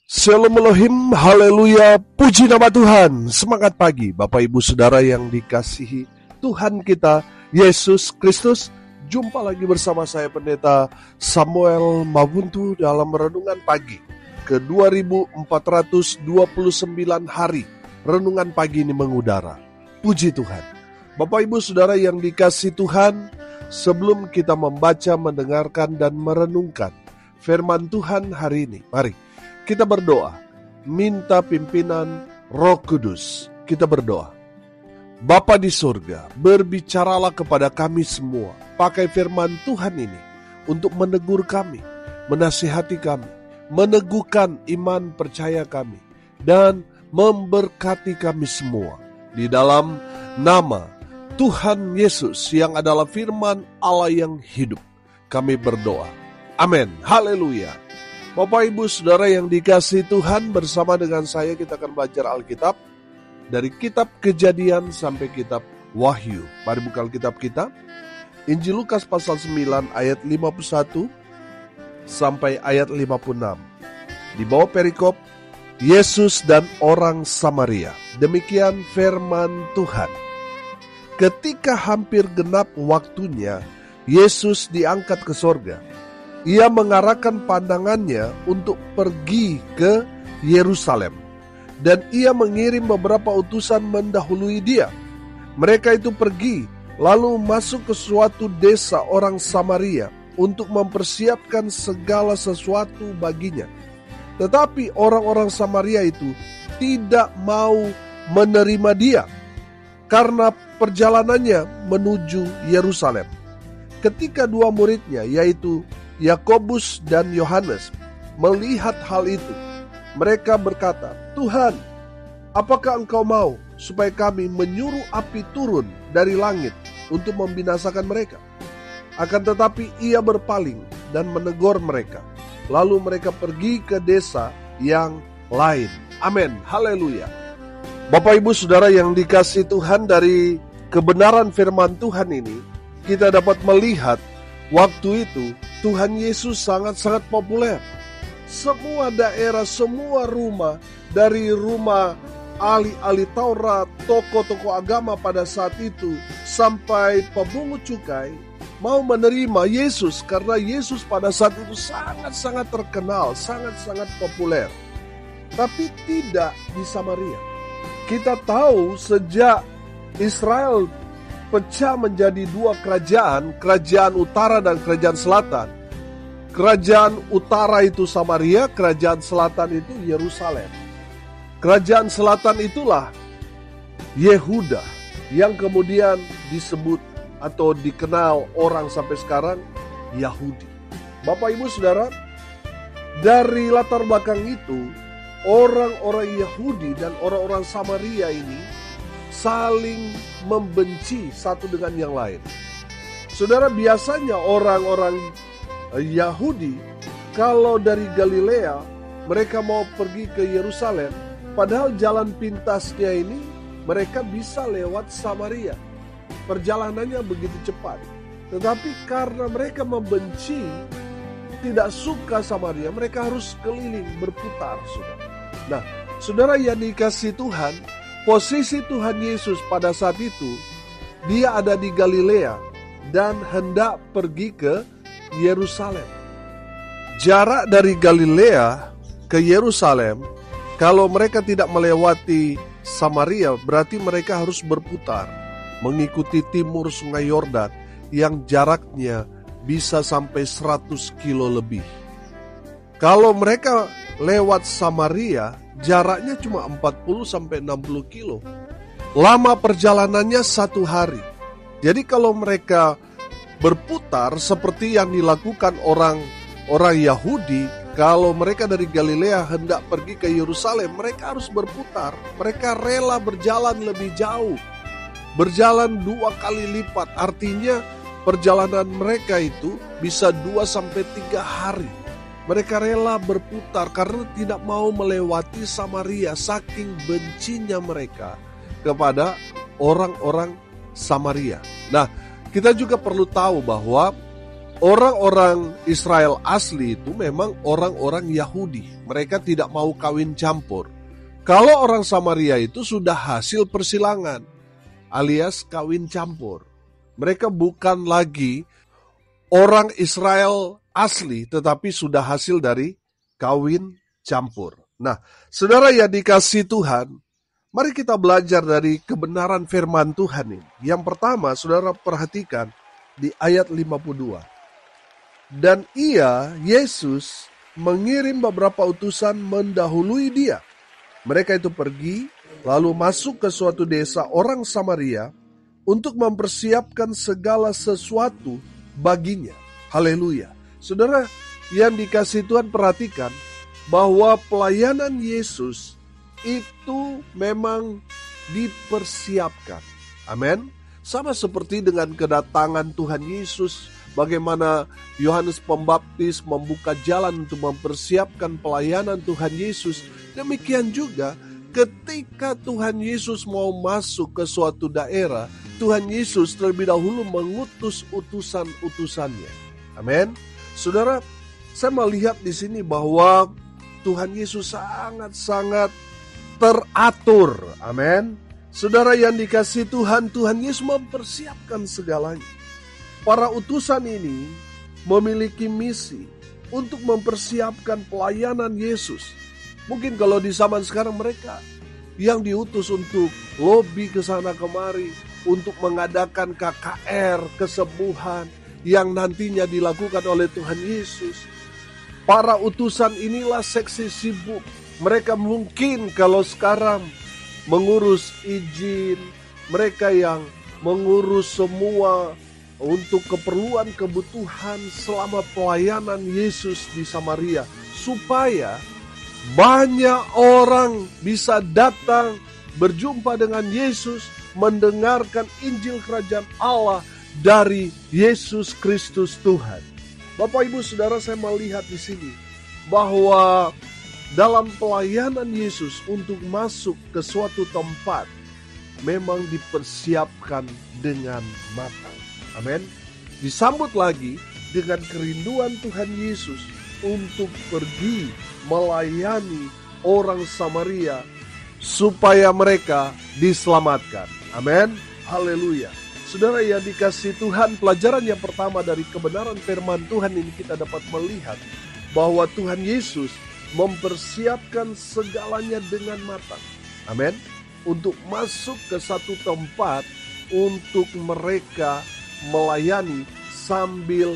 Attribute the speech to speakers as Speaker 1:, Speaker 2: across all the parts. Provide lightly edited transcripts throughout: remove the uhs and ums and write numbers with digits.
Speaker 1: Shalom Elohim, haleluya, puji nama Tuhan. Semangat pagi Bapak Ibu Saudara yang dikasihi Tuhan kita Yesus Kristus. Jumpa lagi bersama saya Pendeta Samuel Mabuntu dalam renungan pagi ke 2429 hari. Renungan pagi ini mengudara. Puji Tuhan. Bapak Ibu Saudara yang dikasihi Tuhan, sebelum kita membaca, mendengarkan dan merenungkan firman Tuhan hari ini, mari kita berdoa, minta pimpinan Roh Kudus. Kita berdoa. Bapa di surga, berbicaralah kepada kami semua. Pakai firman Tuhan ini untuk menegur kami, menasihati kami, meneguhkan iman percaya kami, dan memberkati kami semua. Di dalam nama Tuhan Yesus yang adalah firman Allah yang hidup, kami berdoa. Amin. Haleluya. Bapak Ibu Saudara yang dikasihi Tuhan, bersama dengan saya kita akan belajar Alkitab dari kitab Kejadian sampai kitab Wahyu. Mari buka Alkitab kita. Injil Lukas pasal 9 ayat 51 sampai ayat 56. Di bawah perikop Yesus dan orang Samaria. Demikian firman Tuhan. Ketika hampir genap waktunya, Yesus diangkat ke sorga. Ia mengarahkan pandangannya untuk pergi ke Yerusalem. Dan ia mengirim beberapa utusan mendahului dia. Mereka itu pergi, lalu masuk ke suatu desa orang Samaria untuk mempersiapkan segala sesuatu baginya. Tetapi orang-orang Samaria itu tidak mau menerima dia, karena perjalanannya menuju Yerusalem. Ketika dua muridnya, yaitu Yakobus dan Yohanes, melihat hal itu, mereka berkata, "Tuhan, apakah engkau mau supaya kami menyuruh api turun dari langit untuk membinasakan mereka?" Akan tetapi ia berpaling dan menegur mereka. Lalu mereka pergi ke desa yang lain. Amin. Haleluya. Bapak Ibu Saudara yang dikasihi Tuhan, dari kebenaran firman Tuhan ini kita dapat melihat waktu itu Tuhan Yesus sangat-sangat populer. Semua daerah, semua rumah, dari rumah ahli-ahli Taurat, tokoh-tokoh agama pada saat itu, sampai pemungut cukai, mau menerima Yesus karena Yesus pada saat itu sangat-sangat terkenal, sangat-sangat populer. Tapi tidak di Samaria. Kita tahu sejak Israel pecah menjadi dua kerajaan, kerajaan utara dan kerajaan selatan. Kerajaan utara itu Samaria, kerajaan selatan itu Yerusalem. Kerajaan selatan itulah Yehuda yang kemudian disebut atau dikenal orang sampai sekarang Yahudi. Bapak Ibu Saudara, dari latar belakang itu, orang-orang Yahudi dan orang-orang Samaria ini saling membenci satu dengan yang lain. Saudara, biasanya orang-orang Yahudi kalau dari Galilea mereka mau pergi ke Yerusalem, padahal jalan pintasnya ini mereka bisa lewat Samaria. Perjalanannya begitu cepat. Tetapi karena mereka membenci, tidak suka Samaria, mereka harus keliling, berputar, saudara. Nah, saudara yang dikasihi Tuhan, posisi Tuhan Yesus pada saat itu, dia ada di Galilea dan hendak pergi ke Yerusalem. Jarak dari Galilea ke Yerusalem, kalau mereka tidak melewati Samaria, berarti mereka harus berputar, mengikuti timur Sungai Yordan yang jaraknya bisa sampai 100 kilo lebih. Kalau mereka lewat Samaria, jaraknya cuma 40-60 kilo. Lama perjalanannya 1 hari. Jadi kalau mereka berputar seperti yang dilakukan orang Yahudi, kalau mereka dari Galilea hendak pergi ke Yerusalem, mereka harus berputar. Mereka rela berjalan lebih jauh. Berjalan 2 kali lipat. Artinya perjalanan mereka itu bisa 2-3 hari. Mereka rela berputar karena tidak mau melewati Samaria, saking bencinya mereka kepada orang-orang Samaria. Nah, kita juga perlu tahu bahwa orang-orang Israel asli itu memang orang-orang Yahudi. mereka tidak mau kawin campur. Kalau orang Samaria itu sudah hasil persilangan, alias kawin campur. Mereka bukan lagi orang Israel asli, tetapi sudah hasil dari kawin campur. Nah, saudara yang dikasihi Tuhan, mari kita belajar dari kebenaran firman Tuhan ini. Yang pertama, saudara perhatikan di ayat 52. Dan Yesus, mengirim beberapa utusan mendahului dia. Mereka itu pergi, lalu masuk ke suatu desa orang Samaria untuk mempersiapkan segala sesuatu baginya. Haleluya. Saudara yang dikasihi Tuhan, perhatikan bahwa pelayanan Yesus itu memang dipersiapkan. Amin. Sama seperti dengan kedatangan Tuhan Yesus, bagaimana Yohanes Pembaptis membuka jalan untuk mempersiapkan pelayanan Tuhan Yesus. Demikian juga ketika Tuhan Yesus mau masuk ke suatu daerah, Tuhan Yesus terlebih dahulu mengutus utusan-utusannya. Amin. Saudara, saya melihat di sini bahwa Tuhan Yesus sangat-sangat teratur. Amin. Saudara yang dikasihi Tuhan, Tuhan Yesus mempersiapkan segalanya. Para utusan ini memiliki misi untuk mempersiapkan pelayanan Yesus. Mungkin kalau di zaman sekarang mereka yang diutus untuk lobi ke sana kemari, untuk mengadakan KKR, kesembuhan yang nantinya dilakukan oleh Tuhan Yesus. Para utusan inilah seksi sibuk. Mereka mungkin kalau sekarang mengurus izin, mereka yang mengurus semua untuk keperluan kebutuhan selama pelayanan Yesus di Samaria, supaya banyak orang bisa datang berjumpa dengan Yesus, mendengarkan Injil Kerajaan Allah dari Yesus Kristus Tuhan. Bapak Ibu Saudara, saya melihat di sini bahwa dalam pelayanan Yesus untuk masuk ke suatu tempat memang dipersiapkan dengan matang. Amin. Disambut lagi dengan kerinduan Tuhan Yesus untuk pergi melayani orang Samaria supaya mereka diselamatkan. Amin. Haleluya. Saudara yang dikasihi Tuhan, pelajaran yang pertama dari kebenaran firman Tuhan ini kita dapat melihat bahwa Tuhan Yesus mempersiapkan segalanya dengan matang. Amin. Untuk masuk ke satu tempat untuk mereka melayani sambil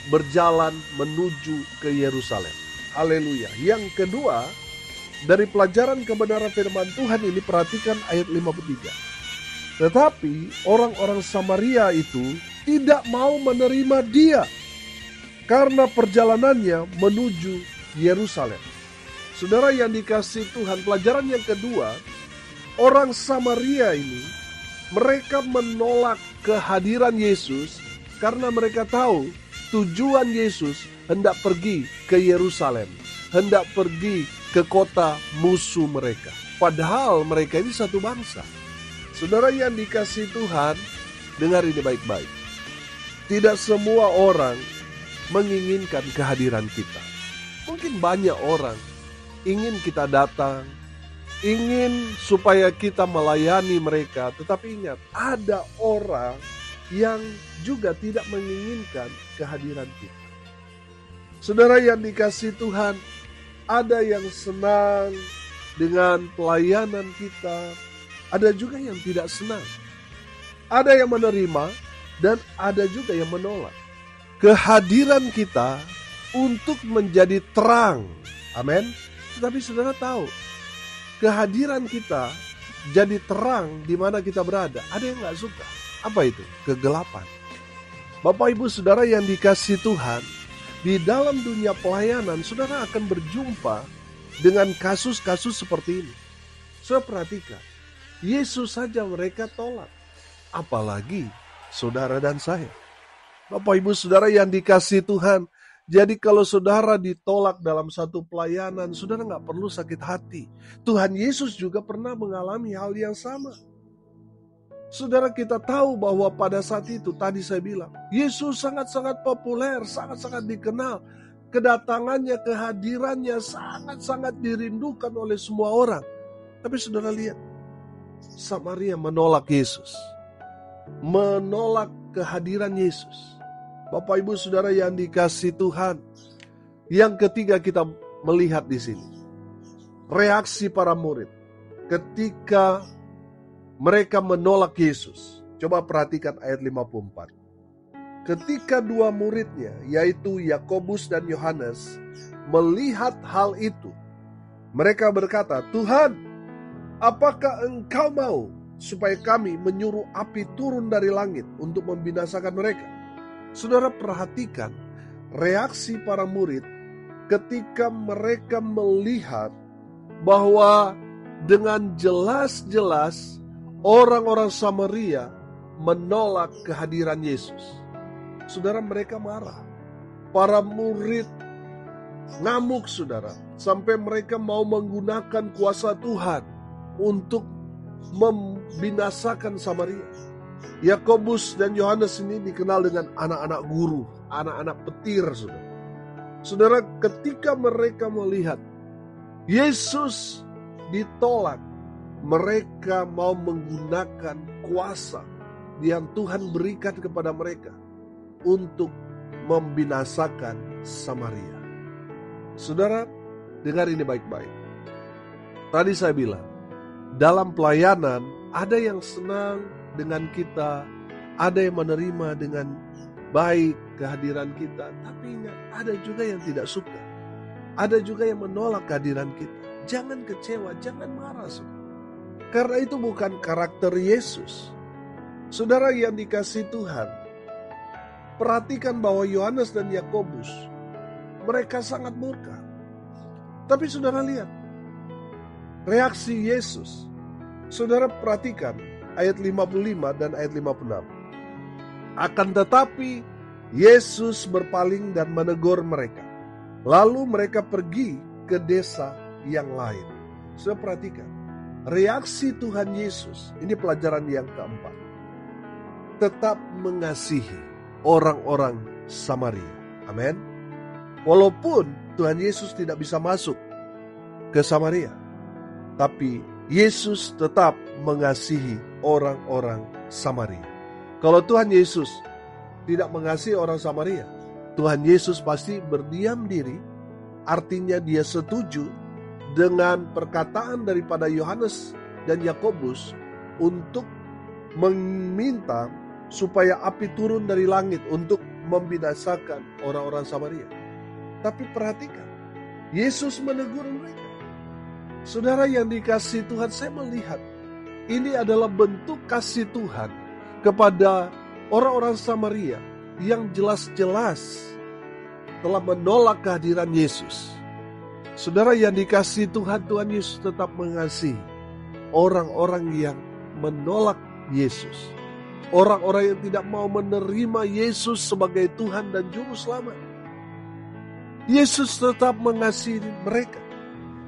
Speaker 1: berjalan menuju ke Yerusalem. Haleluya. Yang kedua, dari pelajaran kebenaran firman Tuhan ini, perhatikan ayat 53. Tetapi orang-orang Samaria itu tidak mau menerima dia karena perjalanannya menuju Yerusalem. Saudara yang dikasihi Tuhan, pelajaran yang kedua, orang Samaria ini mereka menolak kehadiran Yesus karena mereka tahu tujuan Yesus hendak pergi ke Yerusalem, hendak pergi ke kota musuh mereka. Padahal mereka ini satu bangsa. Saudara yang dikasihi Tuhan, dengar ini baik-baik. Tidak semua orang menginginkan kehadiran kita. Mungkin banyak orang ingin kita datang, ingin supaya kita melayani mereka. Tetapi ingat, ada orang yang juga tidak menginginkan kehadiran kita. Saudara yang dikasihi Tuhan, ada yang senang dengan pelayanan kita, ada juga yang tidak senang. Ada yang menerima dan ada juga yang menolak. Kehadiran kita untuk menjadi terang. Amin. Tetapi saudara tahu, kehadiran kita jadi terang di mana kita berada. Ada yang gak suka. Apa itu? Kegelapan. Bapak Ibu Saudara yang dikasihi Tuhan, di dalam dunia pelayanan saudara akan berjumpa dengan kasus-kasus seperti ini. Saudara perhatikan, Yesus saja mereka tolak. Apalagi saudara dan saya. Bapak Ibu Saudara yang dikasihi Tuhan, jadi kalau saudara ditolak dalam satu pelayanan, saudara gak perlu sakit hati. Tuhan Yesus juga pernah mengalami hal yang sama. Saudara, kita tahu bahwa pada saat itu, tadi saya bilang, Yesus sangat-sangat populer, sangat-sangat dikenal. kedatangannya, kehadirannya sangat-sangat dirindukan oleh semua orang. Tapi saudara lihat, Samaria menolak Yesus. Menolak kehadiran Yesus. Bapak Ibu Saudara yang dikasihi Tuhan, yang ketiga kita melihat di sini, reaksi para murid ketika mereka menolak Yesus. Coba perhatikan ayat 54. Ketika dua muridnya, yaitu Yakobus dan Yohanes, melihat hal itu, mereka berkata, "Tuhan, apakah Engkau mau supaya kami menyuruh api turun dari langit untuk membinasakan mereka?" Saudara perhatikan reaksi para murid ketika mereka melihat bahwa dengan jelas-jelas orang-orang Samaria menolak kehadiran Yesus. Saudara, mereka marah. Para murid ngamuk, saudara, sampai mereka mau menggunakan kuasa Tuhan untuk membinasakan Samaria. Yakobus dan Yohanes ini dikenal dengan anak-anak guru, anak-anak petir, saudara. Saudara, ketika mereka melihat Yesus ditolak, mereka mau menggunakan kuasa yang Tuhan berikan kepada mereka untuk membinasakan Samaria. Saudara, dengar ini baik-baik. Tadi saya bilang, dalam pelayanan ada yang senang dengan kita, ada yang menerima dengan baik kehadiran kita, tapi ingat, ada juga yang tidak suka. Ada juga yang menolak kehadiran kita. Jangan kecewa, jangan marah, saudara. Karena itu bukan karakter Yesus. Saudara yang dikasihi Tuhan, perhatikan bahwa Yohanes dan Yakobus, mereka sangat murka. Tapi saudara lihat reaksi Yesus. Saudara perhatikan ayat 55 dan ayat 56. Akan tetapi Yesus berpaling dan menegur mereka. Lalu mereka pergi ke desa yang lain. Saudara perhatikan reaksi Tuhan Yesus. Ini pelajaran yang keempat. Tetap mengasihi orang-orang Samaria. Amin. Walaupun Tuhan Yesus tidak bisa masuk ke Samaria, tapi Yesus tetap mengasihi orang-orang Samaria. Kalau Tuhan Yesus tidak mengasihi orang Samaria, Tuhan Yesus pasti berdiam diri. Artinya dia setuju dengan perkataan daripada Yohanes dan Yakobus untuk meminta supaya api turun dari langit untuk membinasakan orang-orang Samaria. Tapi perhatikan, Yesus menegur mereka. Saudara yang dikasihi Tuhan, saya melihat ini adalah bentuk kasih Tuhan kepada orang-orang Samaria yang jelas-jelas telah menolak kehadiran Yesus. Saudara yang dikasihi Tuhan, Tuhan Yesus tetap mengasihi orang-orang yang menolak Yesus. Orang-orang yang tidak mau menerima Yesus sebagai Tuhan dan Juru Selamat. Yesus tetap mengasihi mereka.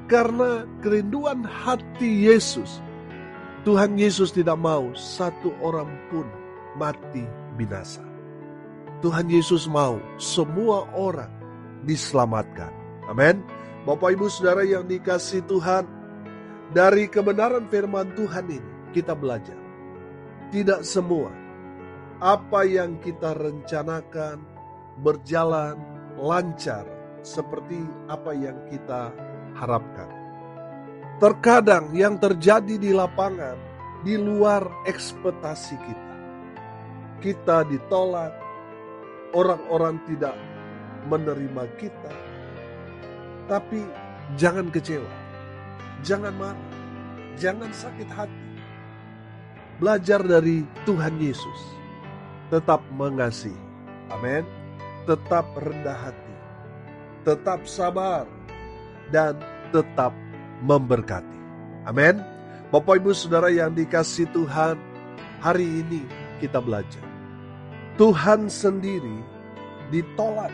Speaker 1: Karena kerinduan hati Yesus, Tuhan Yesus tidak mau satu orang pun mati binasa. Tuhan Yesus mau semua orang diselamatkan. Amin. Bapak Ibu Saudara yang dikasihi Tuhan, dari kebenaran firman Tuhan ini kita belajar. Tidak semua apa yang kita rencanakan berjalan lancar seperti apa yang kita harapkan. Terkadang yang terjadi di lapangan di luar ekspektasi kita. Kita ditolak, orang-orang tidak menerima kita. Tapi jangan kecewa, jangan marah, jangan sakit hati. Belajar dari Tuhan Yesus, tetap mengasihi, amin, tetap rendah hati, tetap sabar, dan tetap memberkati, amin. Bapak Ibu Saudara yang dikasihi Tuhan, hari ini kita belajar Tuhan sendiri ditolak,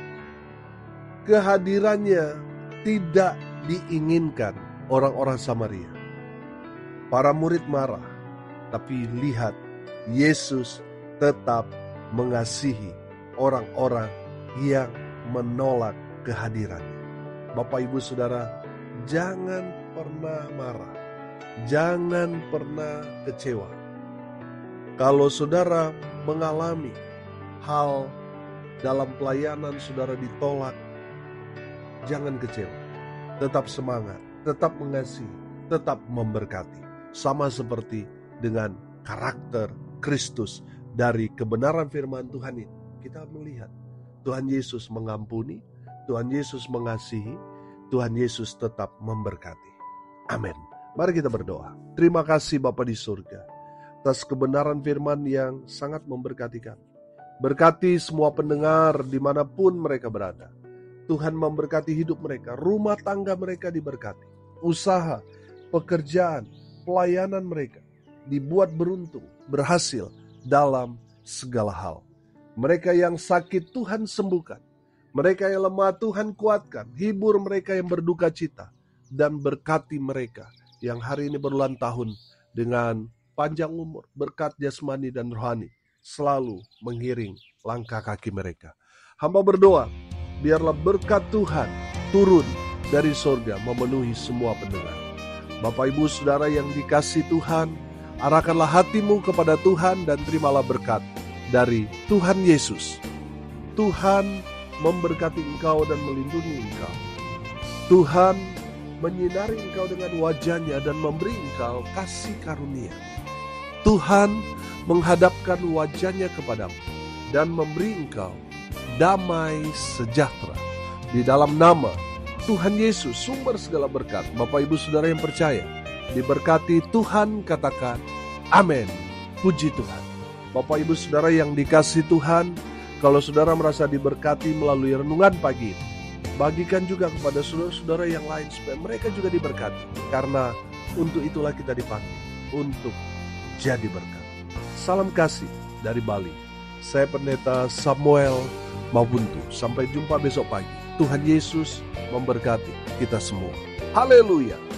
Speaker 1: kehadirannya tidak diinginkan orang-orang Samaria. Para murid marah, tapi lihat, Yesus tetap mengasihi orang-orang yang menolak kehadirannya. Bapak Ibu Saudara, jangan pernah marah, jangan pernah kecewa. Kalau saudara mengalami hal dalam pelayanan saudara ditolak, jangan kecewa. Tetap semangat, tetap mengasihi, tetap memberkati. Sama seperti dengan karakter Kristus dari kebenaran firman Tuhan ini. Kita melihat Tuhan Yesus mengampuni, Tuhan Yesus mengasihi, Tuhan Yesus tetap memberkati. Amin. Mari kita berdoa. Terima kasih Bapa di surga atas kebenaran firman yang sangat memberkati kami. Berkati semua pendengar dimanapun mereka berada. Tuhan memberkati hidup mereka, rumah tangga mereka diberkati. Usaha, pekerjaan, pelayanan mereka dibuat beruntung, berhasil dalam segala hal. Mereka yang sakit Tuhan sembuhkan. Mereka yang lemah Tuhan kuatkan. Hibur mereka yang berduka cita. Dan berkati mereka yang hari ini berulang tahun dengan panjang umur, berkat jasmani dan rohani selalu mengiring langkah kaki mereka. Hamba berdoa, biarlah berkat Tuhan turun dari sorga memenuhi semua pendengar. Bapak Ibu Saudara yang dikasihi Tuhan, arahkanlah hatimu kepada Tuhan dan terimalah berkat dari Tuhan Yesus. Tuhan memberkati engkau dan melindungi engkau. Tuhan menyinari engkau dengan wajahnya dan memberi engkau kasih karunia. Tuhan menghadapkan wajahnya kepadamu dan memberi engkau damai sejahtera. Di dalam nama Tuhan Yesus, sumber segala berkat, Bapak Ibu Saudara yang percaya, diberkati Tuhan, katakan amin. Puji Tuhan. Bapak Ibu Saudara yang dikasihi Tuhan, kalau saudara merasa diberkati melalui renungan pagi ini, bagikan juga kepada saudara-saudara yang lain supaya mereka juga diberkati. Karena untuk itulah kita dipanggil, untuk jadi berkat. Salam kasih dari Bali. Saya Pendeta Samuel Mabuntu. Sampai jumpa besok pagi. Tuhan Yesus memberkati kita semua. Haleluya.